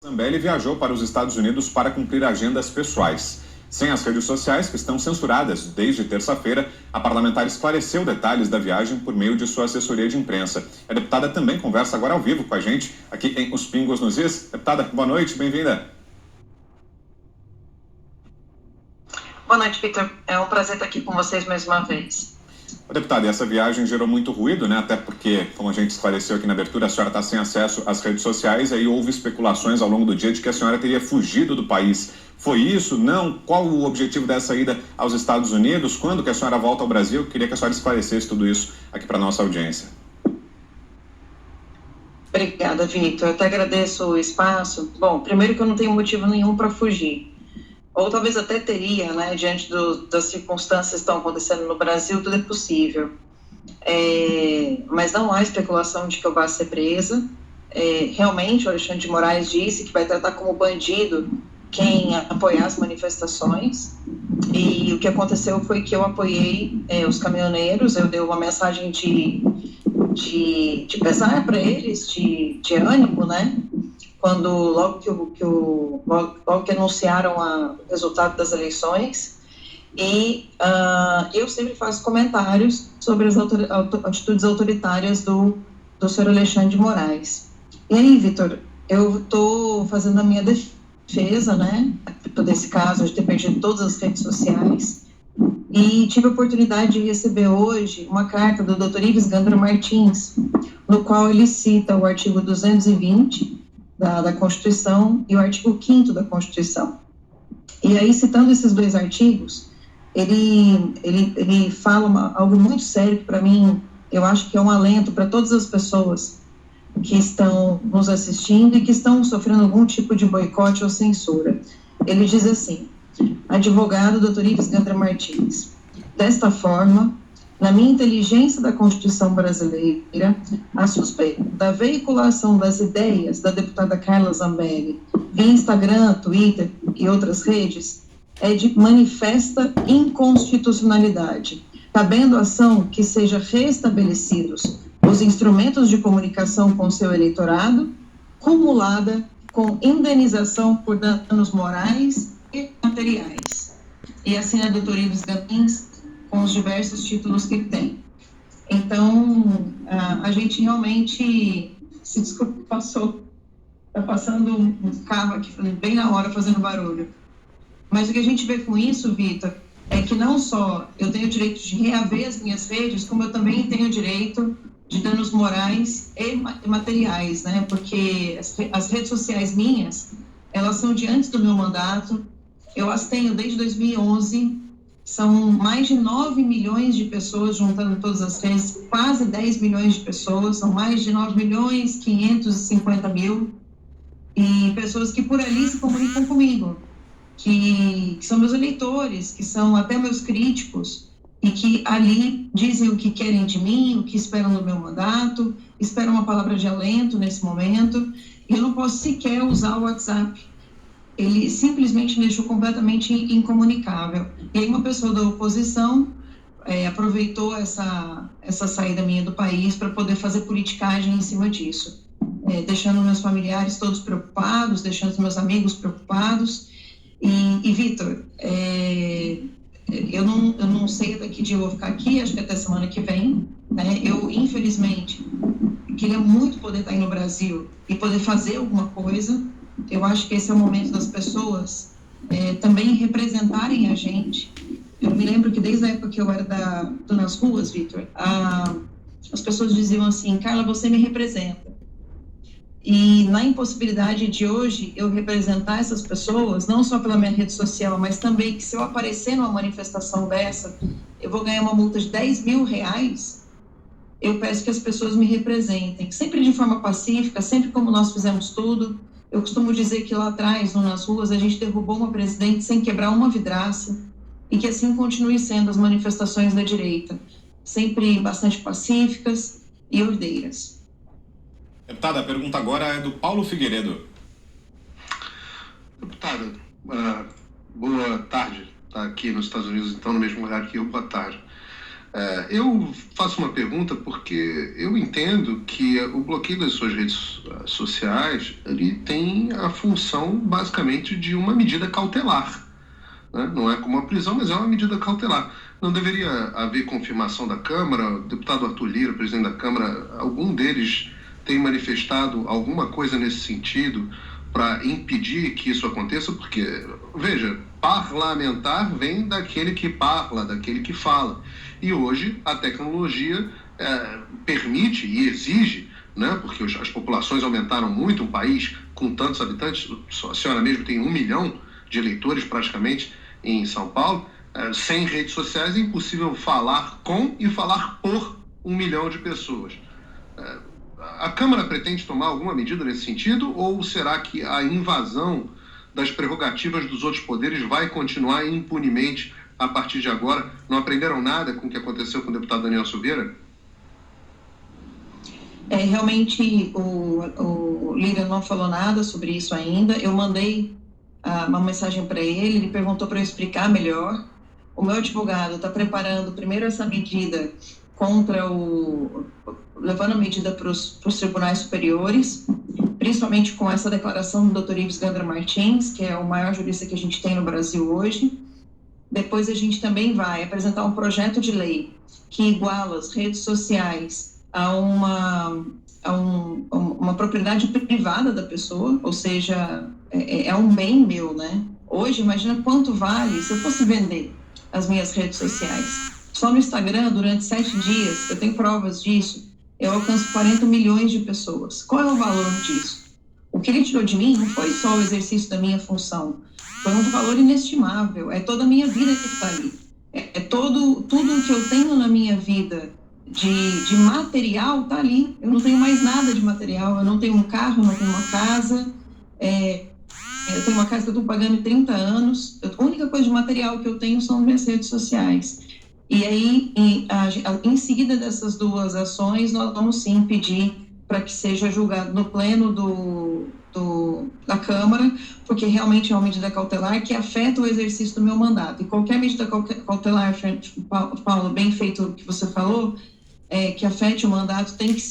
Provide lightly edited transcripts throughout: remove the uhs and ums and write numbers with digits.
Zambelli viajou para os Estados Unidos para cumprir agendas pessoais. Sem as redes sociais, que estão censuradas desde terça-feira, a parlamentar esclareceu detalhes da viagem por meio de sua assessoria de imprensa. A deputada também conversa agora ao vivo com a gente, aqui em Os Pingos nos Is. Deputada, boa noite, bem-vinda. Boa noite, Victor. É um prazer estar aqui com vocês mais uma vez. Deputada, essa viagem gerou muito ruído, né? Até porque, como a gente esclareceu aqui na abertura, a senhora está sem acesso às redes sociais, aí houve especulações ao longo do dia de que a senhora teria fugido do país. Foi isso? Não? Qual o objetivo dessa ida aos Estados Unidos? Quando que a senhora volta ao Brasil? Eu queria que a senhora esclarecesse tudo isso aqui para a nossa audiência. Obrigada, Victor. Eu até agradeço o espaço. Bom, primeiro que eu não tenho motivo nenhum para fugir. Ou talvez até teria, né? Diante das circunstâncias que estão acontecendo no Brasil, tudo é possível. Mas não há especulação de que eu vá ser presa. Realmente, o Alexandre de Moraes disse que vai tratar como bandido quem apoiar as manifestações, e o que aconteceu foi que eu apoiei os caminhoneiros, eu dei uma mensagem de pesar para eles, de ânimo, né? Quando logo que anunciaram o resultado das eleições, e eu sempre faço comentários sobre as atitudes autoritárias do senhor Alexandre de Moraes. E aí, Vitor, eu estou fazendo a minha defesa, né, desse caso, de ter perdido todas as redes sociais, e tive a oportunidade de receber hoje uma carta do Dr. Ives Gandra Martins, no qual ele cita o artigo 220 da Constituição e o artigo 5º da Constituição. E aí, citando esses dois artigos, ele fala algo muito sério que, para mim, eu acho que é um alento para todas as pessoas que estão nos assistindo e que estão sofrendo algum tipo de boicote ou censura. Ele diz assim: advogado Dr. Ives Gandra Martins, desta forma, na minha inteligência da Constituição brasileira, a suspeita da veiculação das ideias da deputada Carla Zambelli via Instagram, Twitter e outras redes é de manifesta inconstitucionalidade, cabendo ação que seja restabelecidos os instrumentos de comunicação com seu eleitorado, cumulada com indenização por danos morais e materiais. E assim a doutora Ives Gandins, com os diversos títulos que tem. Então, a gente realmente, se desculpa, está passando um carro aqui bem na hora fazendo barulho. Mas o que a gente vê com isso, Vitor, é que não só eu tenho o direito de reaver as minhas redes, como eu também tenho o direito de danos morais e materiais, né? Porque as redes sociais minhas, elas são de antes do meu mandato, eu as tenho desde 2011, são mais de 9 milhões de pessoas juntando todas as redes, quase 10 milhões de pessoas, são mais de 9 milhões 550 mil, e pessoas que por ali se comunicam comigo, que são meus eleitores, que são até meus críticos, e que ali dizem o que querem de mim, o que esperam do meu mandato, esperam uma palavra de alento nesse momento, e eu não posso sequer usar o WhatsApp. Ele simplesmente me deixou completamente incomunicável. E aí uma pessoa da oposição aproveitou essa saída minha do país para poder fazer politicagem em cima disso, deixando meus familiares todos preocupados, deixando os meus amigos preocupados. E Vitor, eu não sei daqui de eu vou ficar aqui, acho que até semana que vem, né? Eu, infelizmente, queria muito poder estar aí no Brasil e poder fazer alguma coisa. Eu acho que esse é o momento das pessoas também representarem a gente. Eu me lembro que desde a época que eu era do Nas Ruas, Vitor, as pessoas diziam assim: Carla, você me representa. E na impossibilidade de hoje eu representar essas pessoas, não só pela minha rede social, mas também que se eu aparecer numa manifestação dessa, eu vou ganhar uma multa de R$10 mil, eu peço que as pessoas me representem, sempre de forma pacífica, sempre como nós fizemos tudo. Eu costumo dizer que lá atrás, Nas Ruas, a gente derrubou uma presidente sem quebrar uma vidraça, e que assim continue sendo as manifestações da direita, sempre bastante pacíficas e ordeiras. Deputada, a pergunta agora é do Paulo Figueiredo. Deputada, boa tarde. Está aqui nos Estados Unidos, então, no mesmo lugar que eu, boa tarde. Eu faço uma pergunta porque eu entendo que o bloqueio das suas redes sociais ele tem a função basicamente de uma medida cautelar, né? Não é como uma prisão, mas é uma medida cautelar. Não deveria haver confirmação da Câmara? O deputado Arthur Lira, presidente da Câmara, algum deles tem manifestado alguma coisa nesse sentido para impedir que isso aconteça? Porque, veja, parlamentar vem daquele que parla, daquele que fala. E hoje a tecnologia permite e exige, né, porque as populações aumentaram muito, um país com tantos habitantes, a senhora mesmo tem 1 milhão de eleitores praticamente em São Paulo, sem redes sociais é impossível falar com e falar por 1 milhão de pessoas. A Câmara pretende tomar alguma medida nesse sentido ou será que a invasão das prerrogativas dos outros poderes vai continuar impunemente a partir de agora? Não aprenderam nada com o que aconteceu com o deputado Daniel Silveira? Realmente o Lira não falou nada sobre isso ainda. Eu mandei uma mensagem para ele perguntou para eu explicar melhor. O meu advogado está preparando primeiro essa medida levando a medida para os tribunais superiores, principalmente com essa declaração do Dr. Ives Gandra Martins, que é o maior jurista que a gente tem no Brasil hoje. Depois a gente também vai apresentar um projeto de lei que iguala as redes sociais a uma propriedade privada da pessoa, ou seja, é um bem meu, né? Hoje, imagina quanto vale se eu fosse vender as minhas redes sociais. Só no Instagram, durante 7 dias, eu tenho provas disso, eu alcanço 40 milhões de pessoas. Qual é o valor disso? O que ele tirou de mim não foi só o exercício da minha função, foi um valor inestimável, é toda a minha vida que está ali. Tudo que eu tenho na minha vida de material está ali. Eu não tenho mais nada de material, eu não tenho um carro, não tenho uma casa, eu tenho uma casa que eu estou pagando em 30 anos, a única coisa de material que eu tenho são minhas redes sociais. E aí, em seguida dessas duas ações, nós vamos sim pedir para que seja julgado no pleno da Câmara, porque realmente é uma medida cautelar que afeta o exercício do meu mandato. E qualquer medida cautelar, Paulo, bem feito o que você falou, que afete o mandato tem que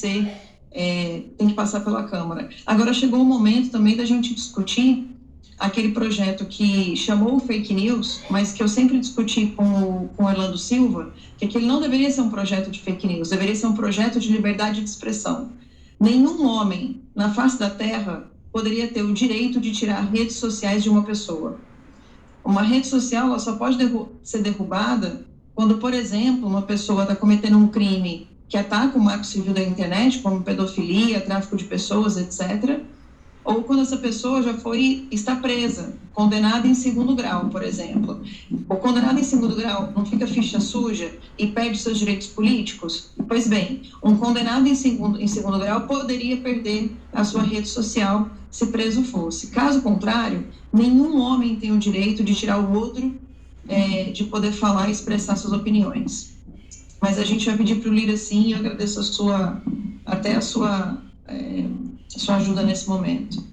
passar pela Câmara. Agora chegou o momento também da gente discutir aquele projeto que chamou fake news, mas que eu sempre discuti com o Orlando Silva, que aquele não deveria ser um projeto de fake news, deveria ser um projeto de liberdade de expressão. Nenhum homem na face da Terra poderia ter o direito de tirar redes sociais de uma pessoa. Uma rede social ela só pode ser derrubada quando, por exemplo, uma pessoa está cometendo um crime que ataca o marco civil da internet, como pedofilia, tráfico de pessoas, etc., ou quando essa pessoa está presa, condenada em 2º grau, por exemplo. O condenado em 2º grau não fica ficha suja e perde seus direitos políticos? Pois bem, um condenado em segundo grau poderia perder a sua rede social se preso fosse. Caso contrário, nenhum homem tem o direito de tirar o outro de poder falar e expressar suas opiniões. Mas a gente vai pedir para o Lira sim, e eu agradeço a sua ajuda nesse momento.